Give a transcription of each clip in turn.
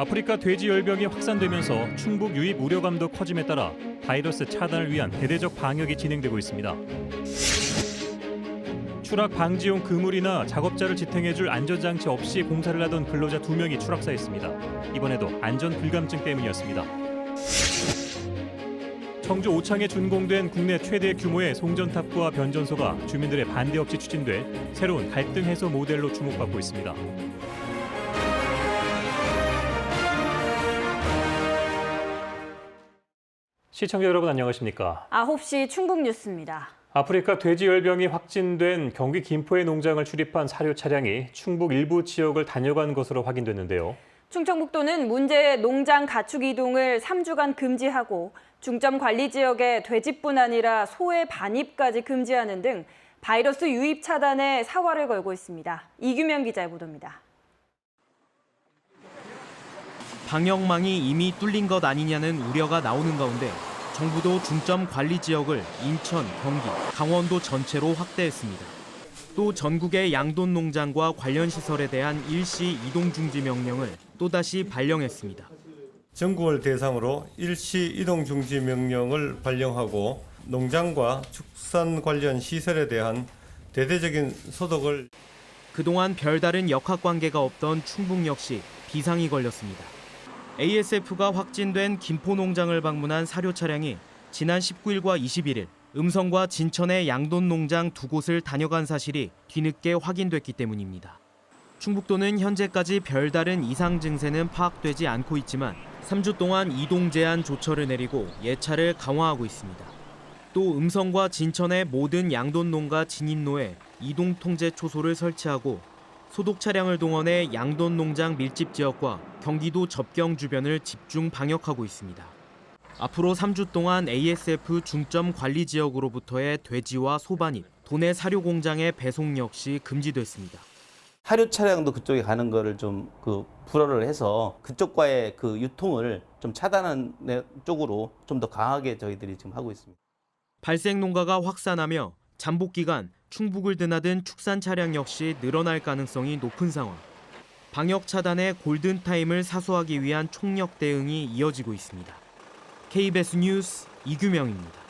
아프리카 돼지열병이 확산되면서 충북 유입 우려감도 커짐에 따라 바이러스 차단을 위한 대대적 방역이 진행되고 있습니다. 추락 방지용 그물이나 작업자를 지탱해줄 안전장치 없이 공사를 하던 근로자 2명이 추락사했습니다. 이번에도 안전 불감증 때문이었습니다. 청주 오창에 준공된 국내 최대 규모의 송전탑과 변전소가 주민들의 반대 없이 추진돼 새로운 갈등 해소 모델로 주목받고 있습니다. 시청자 여러분 안녕하십니까? 9시 충북 뉴스입니다. 아프리카 돼지열병이 확진된 경기 김포의 농장을 출입한 사료 차량이 충북 일부 지역을 다녀간 것으로 확인됐는데요. 충청북도는 문제 농장 가축 이동을 3주간 금지하고 중점 관리 지역에 돼지뿐 아니라 소의 반입까지 금지하는 등 바이러스 유입 차단에 사활을 걸고 있습니다. 이규명 기자의 보도입니다. 방역망이 이미 뚫린 것 아니냐는 우려가 나오는 가운데 정부도 중점 관리 지역을 인천, 경기, 강원도 전체로 확대했습니다. 또 전국의 양돈 농장과 관련 시설에 대한 일시 이동 중지 명령을 또다시 발령했습니다. 전국을 대상으로 일시 이동 중지 명령을 발령하고 농장과 축산 관련 시설에 대한 대대적인 소독을 그동안 별다른 역학관계가 없던 충북 역시 비상이 걸렸습니다. ASF가 확진된 김포 농장을 방문한 사료 차량이 지난 19일과 21일 음성과 진천의 양돈 농장 2곳을 다녀간 사실이 뒤늦게 확인됐기 때문입니다. 충북도는 현재까지 별다른 이상 증세는 파악되지 않고 있지만 3주 동안 이동 제한 조처를 내리고 예차를 강화하고 있습니다. 또 음성과 진천의 모든 양돈 농가 진입로에 이동 통제 초소를 설치하고 소독 차량을 동원해 양돈 농장 밀집 지역과 경기도 접경 주변을 집중 방역하고 있습니다. 앞으로 3주 동안 ASF 중점 관리 지역으로부터의 돼지와 소 반입, 도내 사료 공장의 배송 역시 금지됐습니다. 사료 차량도 그쪽에 가는 거를 좀 불허를 해서 그쪽과의 유통을 좀 차단하는 쪽으로 좀 더 강하게 저희들이 지금 하고 있습니다. 발생 농가가 확산하며 잠복 기간 충북을 드나든 축산 차량 역시 늘어날 가능성이 높은 상황. 방역 차단의 골든타임을 사수하기 위한 총력 대응이 이어지고 있습니다. KBS 뉴스 이규명입니다.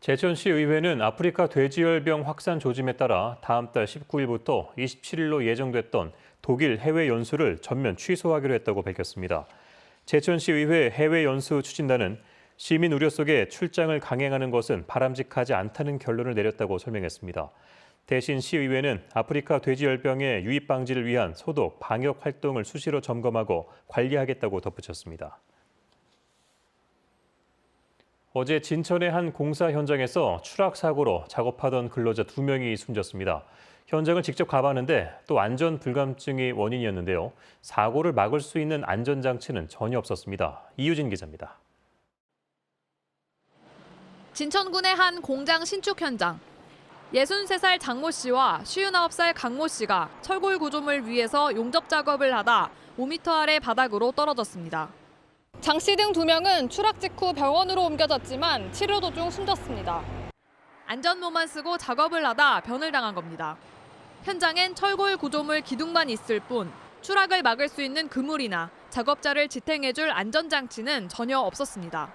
제천시 의회는 아프리카 돼지열병 확산 조짐에 따라 다음 달 19일부터 27일로 예정됐던 독일 해외 연수를 전면 취소하기로 했다고 밝혔습니다. 제천시 의회 해외 연수 추진단은 시민 우려 속에 출장을 강행하는 것은 바람직하지 않다는 결론을 내렸다고 설명했습니다. 대신 시의회는 아프리카 돼지열병의 유입 방지를 위한 소독, 방역 활동을 수시로 점검하고 관리하겠다고 덧붙였습니다. 어제 진천의 한 공사 현장에서 추락 사고로 작업하던 근로자 2명이 숨졌습니다. 현장을 직접 가봤는데 또 안전 불감증이 원인이었는데요. 사고를 막을 수 있는 안전장치는 전혀 없었습니다. 이유진 기자입니다. 진천군의 한 공장 신축 현장. 63살 장모 씨와 59살 강모 씨가 철골 구조물 위에서 용접 작업을 하다 5m 아래 바닥으로 떨어졌습니다. 장 씨 등 2명은 추락 직후 병원으로 옮겨졌지만 치료 도중 숨졌습니다. 안전모만 쓰고 작업을 하다 변을 당한 겁니다. 현장엔 철골 구조물 기둥만 있을 뿐 추락을 막을 수 있는 그물이나 작업자를 지탱해줄 안전장치는 전혀 없었습니다.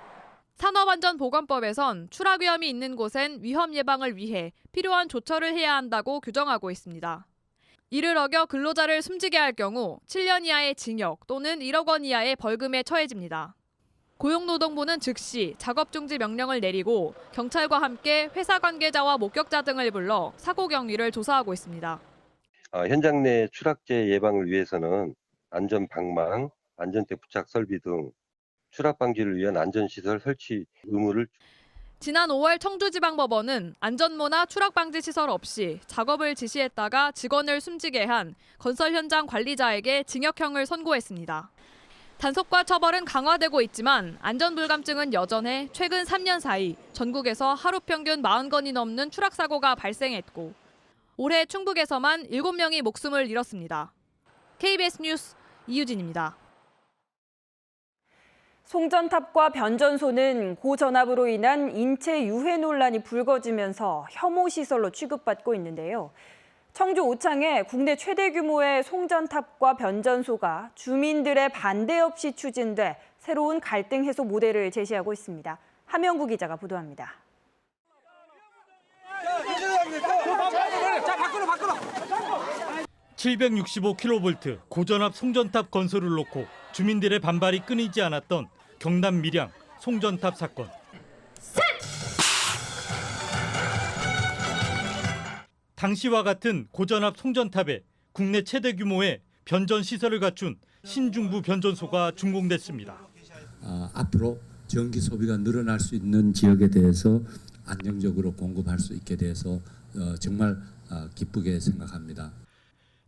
산업안전보건법에선 추락 위험이 있는 곳엔 위험 예방을 위해 필요한 조처를 해야 한다고 규정하고 있습니다. 이를 어겨 근로자를 숨지게 할 경우 7년 이하의 징역 또는 1억 원 이하의 벌금에 처해집니다. 고용노동부는 즉시 작업 중지 명령을 내리고 경찰과 함께 회사 관계자와 목격자 등을 불러 사고 경위를 조사하고 있습니다. 현장 내 추락재 예방을 위해서는 안전 방망, 안전대 부착 설비 등 추락 방지를 위한 안전시설 설치 의무를 지난 5월 청주지방법원은 안전모나 추락 방지 시설 없이 작업을 지시했다가 직원을 숨지게 한 건설 현장 관리자에게 징역형을 선고했습니다. 단속과 처벌은 강화되고 있지만 안전불감증은 여전해 최근 3년 사이 전국에서 하루 평균 40건이 넘는 추락 사고가 발생했고 올해 충북에서만 7명이 목숨을 잃었습니다. KBS 뉴스 이유진입니다. 송전탑과 변전소는 고전압으로 인한 인체 유해 논란이 불거지면서 혐오 시설로 취급받고 있는데요. 청주 오창에 국내 최대 규모의 송전탑과 변전소가 주민들의 반대 없이 추진돼 새로운 갈등 해소 모델을 제시하고 있습니다. 하명구 기자가 보도합니다. 765kV 고전압 송전탑 건설을 놓고 주민들의 반발이 끊이지 않았던 경남 밀양 송전탑 사건. 당시와 같은 고전압 송전탑에 국내 최대 규모의 변전 시설을 갖춘 신중부 변전소가 준공됐습니다. 앞으로 전기 소비가 늘어날 수 있는 지역에 대해서 안정적으로 공급할 수 있게 돼서 정말 기쁘게 생각합니다.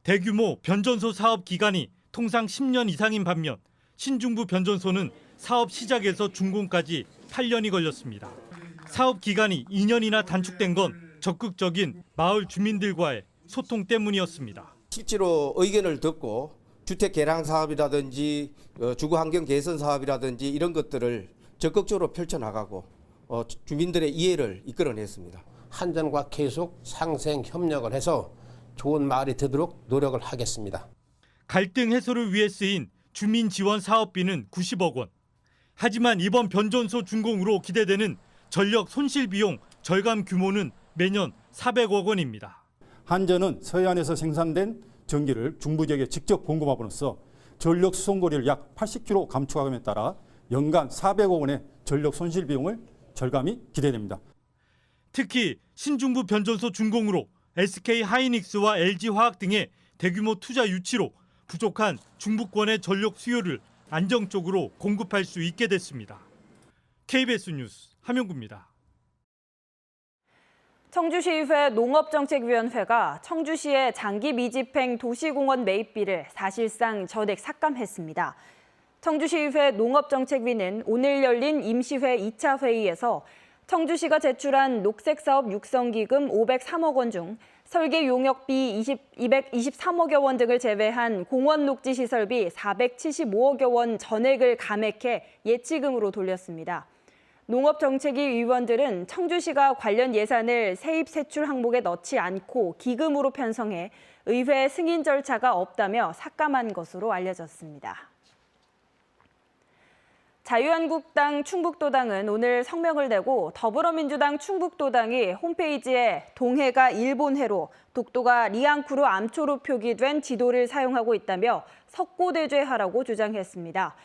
대규모 변전소 사업 기간이 통상 10년 이상인 반면 신중부 변전소는 사업 시작에서 준공까지 8년이 걸렸습니다. 사업 기간이 2년이나 단축된 건 적극적인 마을 주민들과의 소통 때문이었습니다. 실제로 의견을 듣고 주택 개량 사업이라든지 주거 환경 개선 사업이라든지 이런 것들을 적극적으로 펼쳐나가고 주민들의 이해를 이끌어냈습니다. 한전과 계속 상생 협력을 해서 좋은 마을이 되도록 노력을 하겠습니다. 갈등 해소를 위해 쓰인 주민 지원 사업비는 90억 원. 하지만 이번 변전소 준공으로 기대되는 전력 손실 비용 절감 규모는 매년 400억 원입니다. 한전은 서해안에서 생산된 전기를 중부 지역에 직접 공급함으로써 전력 수송거리를 약 80km 감축함에 따라 연간 400억 원의 전력 손실 비용을 절감이 기대됩니다. 특히 신중부 변전소 준공으로 SK 하이닉스와 LG 화학 등의 대규모 투자 유치로 부족한 중부권의 전력 수요를 안정적으로 공급할 수 있게 됐습니다. KBS 뉴스 하명구입니다. 청주시의회 농업정책위원회가 청주시의 장기 미집행 도시공원 매입비를 사실상 전액 삭감했습니다. 청주시의회 농업정책위는 오늘 열린 임시회 2차 회의에서 청주시가 제출한 녹색사업 육성기금 503억 원 중 설계 용역비 223억여 원 등을 제외한 공원 녹지 시설비 475억여 원 전액을 감액해 예치금으로 돌렸습니다. 농업정책위 위원들은 청주시가 관련 예산을 세입 세출 항목에 넣지 않고 기금으로 편성해 의회 승인 절차가 없다며 삭감한 것으로 알려졌습니다. 자유한국당 충북도당은 오늘 성명을 내고 더불어민주당 충북도당이 홈페이지에 동해가 일본해로 독도가 리앙쿠르 암초로 표기된 지도를 사용하고 있다며 석고대죄하라고 주장했습니다.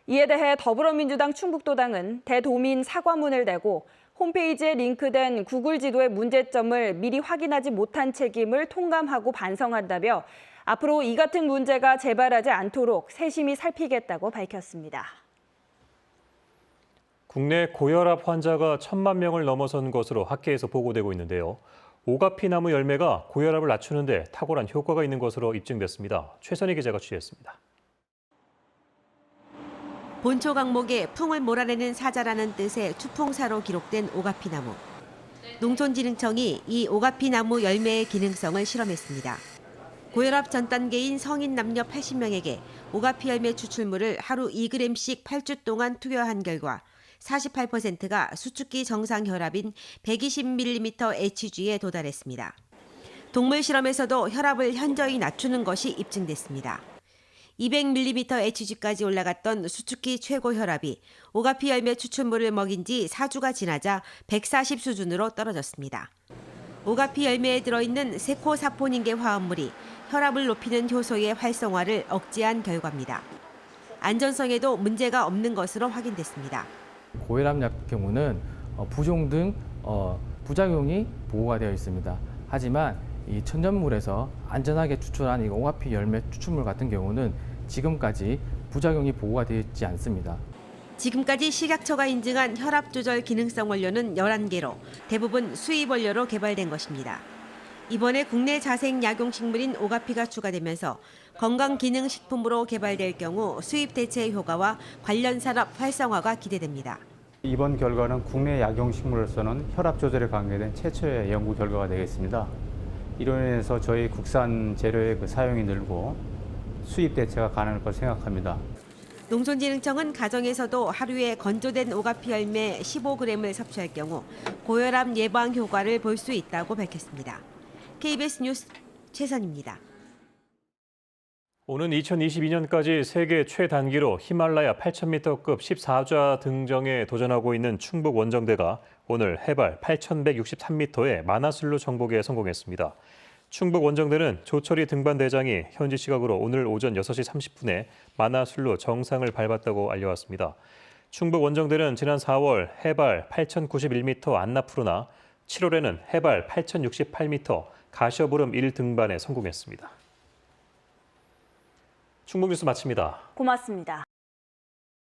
이에 대해 더불어민주당 충북도당은 대도민 사과문을 내고 홈페이지에 링크된 구글 지도의 문제점을 미리 확인하지 못한 책임을 통감하고 반성한다며 앞으로 이 같은 문제가 재발하지 않도록 세심히 살피겠다고 밝혔습니다. 국내 고혈압 환자가 1,000만 명을 넘어선 것으로 학계에서 보고되고 있는데요. 오가피나무 열매가 고혈압을 낮추는 데 탁월한 효과가 있는 것으로 입증됐습니다. 최선희 기자가 취재했습니다. 본초 강목에 풍을 몰아내는 사자라는 뜻의 추풍사로 기록된 오가피나무. 농촌진흥청이 이 오가피나무 열매의 기능성을 실험했습니다. 고혈압 전 단계인 성인 남녀 80명에게 오가피 열매 추출물을 하루 2g씩 8주 동안 투여한 결과 48%가 수축기 정상 혈압인 120mmHg에 도달했습니다. 동물 실험에서도 혈압을 현저히 낮추는 것이 입증됐습니다. 200mmHg까지 올라갔던 수축기 최고 혈압이 오가피 열매 추출물을 먹인 지 4주가 지나자 140 수준으로 떨어졌습니다. 오가피 열매에 들어있는 세코사포닌계 화합물이 혈압을 높이는 효소의 활성화를 억제한 결과입니다. 안전성에도 문제가 없는 것으로 확인됐습니다. 고혈압약 경우는 부종 등 부작용이 보고가 되어 있습니다. 하지만 이 천연물에서 안전하게 추출한 이 오가피 열매 추출물 같은 경우는 지금까지 부작용이 보고가 되어 있지 않습니다. 지금까지 식약처가 인증한 혈압 조절 기능성 원료는 11개로 대부분 수입 원료로 개발된 것입니다. 이번에 국내 자생 약용식물인 오가피가 추가되면서 건강기능식품으로 개발될 경우 수입 대체 효과와 관련 산업 활성화가 기대됩니다. 이번 결과는 국내 약용식물로서는 혈압 조절에 관계된 최초의 연구 결과가 되겠습니다. 이로 인해서 저희 국산 재료의 사용이 늘고 수입 대체가 가능할 것으로 생각합니다. 농촌진흥청은 가정에서도 하루에 건조된 오가피 열매 15g을 섭취할 경우 고혈압 예방 효과를 볼 수 있다고 밝혔습니다. KBS 뉴스 최선입니다. 오는 2022년까지 세계 최단기로 히말라야 8,000m급 14좌 등정에 도전하고 있는 충북 원정대가 오늘 해발 8,163m의 만화슬로 정복에 성공했습니다. 충북 원정대는 조철희 등반대장이 현지 시각으로 오늘 오전 6시 30분에 만화슬로 정상을 밟았다고 알려왔습니다. 충북 원정대는 지난 4월 해발 8,091m 안나푸르나 7월에는 해발 8,068m 가셔보름 1등반에 성공했습니다. 충북 뉴스 마칩니다. 고맙습니다.